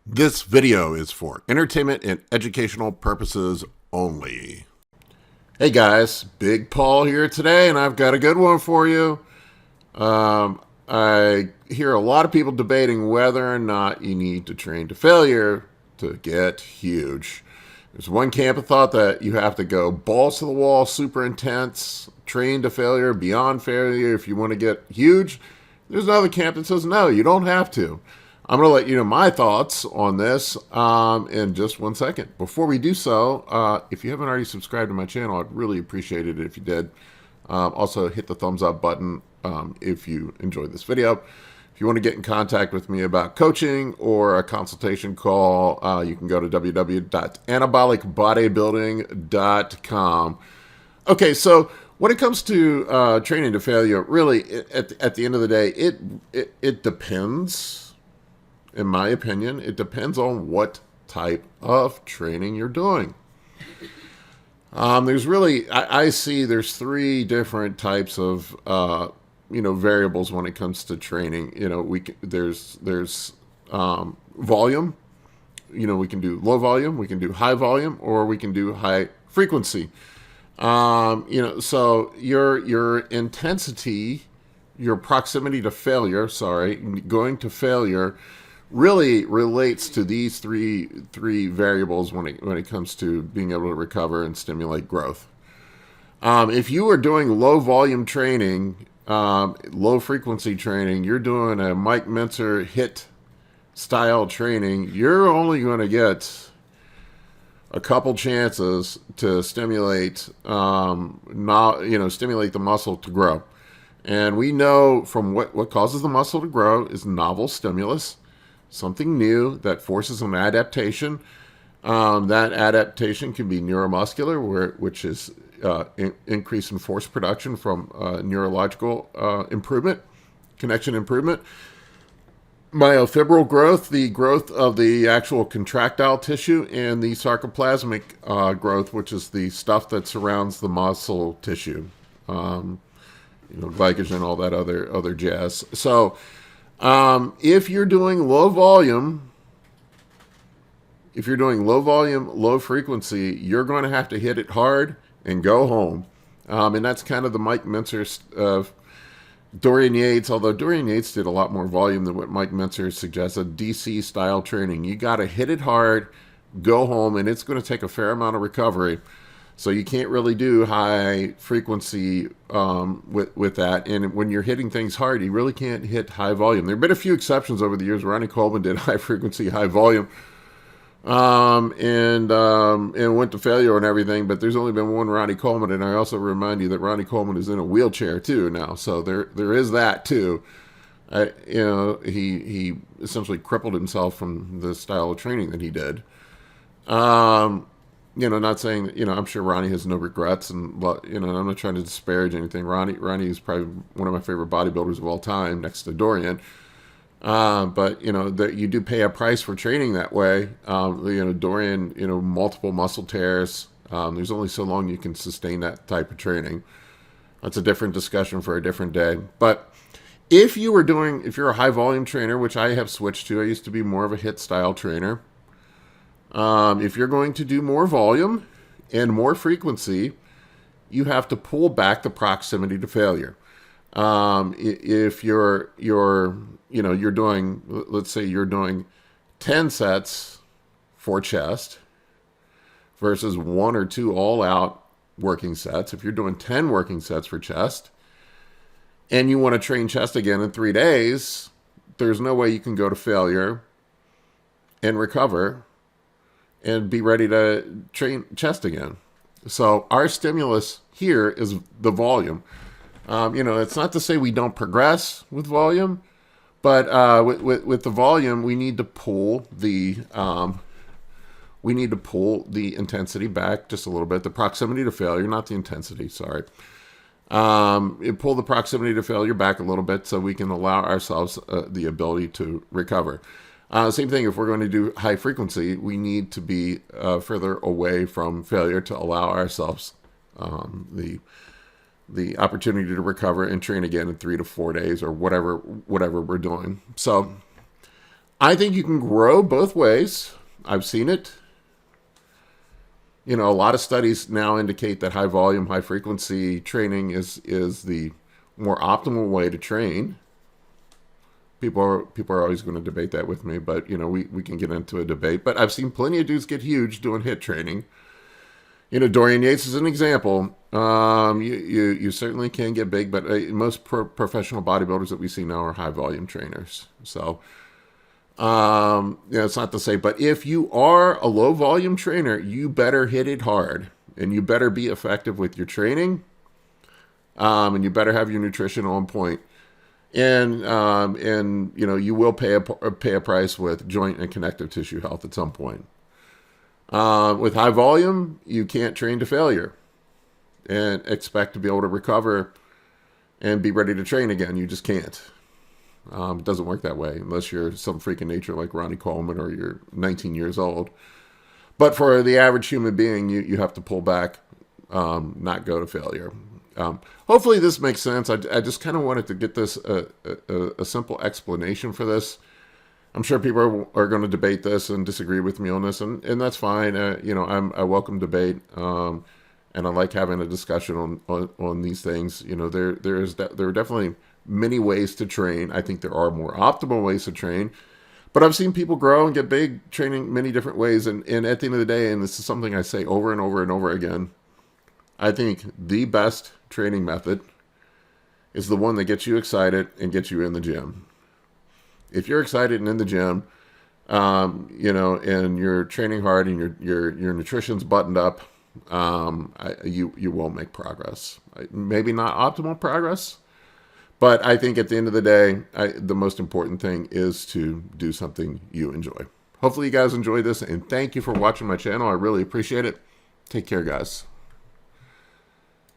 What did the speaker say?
This video is for entertainment and educational purposes only. Hey guys, Big Paul here today, and I've got a good one for you. I hear a lot of people debating whether or not you need to train to failure to get huge. There's one camp of thought that you have to go balls to the wall, super intense, train to failure, beyond failure if you want to get huge. There's another camp that says no, you don't have to. I'm going to let you know my thoughts on this in just 1 second. Before we do so, if you haven't already subscribed to my channel, I'd really appreciate it if you did. Also, hit the thumbs up button if you enjoyed this video. If you want to get in contact with me about coaching or a consultation call, you can go to www.anabolicbodybuilding.com. Okay, so when it comes to training to failure, really, at the end of the day, it depends. In my opinion, it depends on what type of training you're doing. There's really, I see there's three different types of, variables when it comes to training. There's volume. We can do low volume, we can do high volume, or we can do high frequency. So your intensity, your proximity to failure, going to failure, really relates to these three variables when it comes to being able to recover and stimulate growth. If you are doing low volume training, low frequency training, you're doing a Mike Mentzer HIIT style training, you're only going to get a couple chances to stimulate, stimulate the muscle to grow. And we know from what causes the muscle to grow is novel stimulus. Something new that forces an adaptation. That adaptation can be neuromuscular, which is increase in force production from neurological improvement, connection improvement. Myofibril growth, the growth of the actual contractile tissue, and the sarcoplasmic growth, which is the stuff that surrounds the muscle tissue. Glycogen, all that other jazz. So if you're doing low volume, low frequency, you're going to have to hit it hard and go home. And that's kind of the Mike Mentzer, Dorian Yates, although Dorian Yates did a lot more volume than what Mike Mentzer suggested, DC style training. You got to hit it hard, go home, and it's going to take a fair amount of recovery. So you can't really do high frequency with that. And when you're hitting things hard, you really can't hit high volume. There have been a few exceptions over the years. Ronnie Coleman did high frequency, high volume, and went to failure and everything. But there's only been one Ronnie Coleman. And I also remind you that Ronnie Coleman is in a wheelchair too now. So there is that too. He essentially crippled himself from the style of training that he did. Not saying, I'm sure Ronnie has no regrets, and, I'm not trying to disparage anything. Ronnie is probably one of my favorite bodybuilders of all time, next to Dorian. But, that you do pay a price for training that way. Dorian, multiple muscle tears. There's only so long you can sustain that type of training. That's a different discussion for a different day. But if you're a high volume trainer, which I have switched to, I used to be more of a HIIT style trainer. If you're going to do more volume and more frequency, you have to pull back the proximity to failure. If you're doing, let's say you're doing 10 sets for chest versus 1 or 2 all-out working sets. If you're doing 10 working sets for chest and you want to train chest again in 3 days, there's no way you can go to failure and recover and be ready to train chest again. So our stimulus here is the volume. It's not to say we don't progress with volume, but with the volume, we need to pull the intensity back just a little bit. The proximity to failure, not the intensity. Sorry. Pull the proximity to failure back a little bit so we can allow ourselves the ability to recover. Same thing, if we're going to do high frequency, we need to be further away from failure to allow ourselves the opportunity to recover and train again in 3 to 4 days or whatever we're doing. So I think you can grow both ways. I've seen it. A lot of studies now indicate that high volume, high frequency training is the more optimal way to train. People are always going to debate that with me, but we can get into a debate. But I've seen plenty of dudes get huge doing HIIT training. Dorian Yates is an example. You certainly can get big, but most professional bodybuilders that we see now are high volume trainers. So, it's not to say, but if you are a low volume trainer, you better hit it hard, and you better be effective with your training, and you better have your nutrition on point. And you will pay a price with joint and connective tissue health at some point. With high volume, you can't train to failure and expect to be able to recover and be ready to train again. You just can't. It doesn't work that way unless you're some freak of nature like Ronnie Coleman or you're 19 years old. But for the average human being, you have to pull back, not go to failure. Hopefully this makes sense. I just kind of wanted to get this a simple explanation for this. I'm sure people are going to debate this and disagree with me on this, and that's fine. I welcome debate, and I like having a discussion on these things. There are definitely many ways to train. I think there are more optimal ways to train, but I've seen people grow and get big training many different ways. And at the end of the day, and this is something I say over and over and over again, I think the best training method is the one that gets you excited and gets you in the gym. If you're excited and in the gym, and you're training hard and your nutrition's buttoned up, you will make progress. Maybe not optimal progress, but I think at the end of the day, the most important thing is to do something you enjoy. Hopefully you guys enjoyed this, and thank you for watching my channel. I really appreciate it. Take care, guys.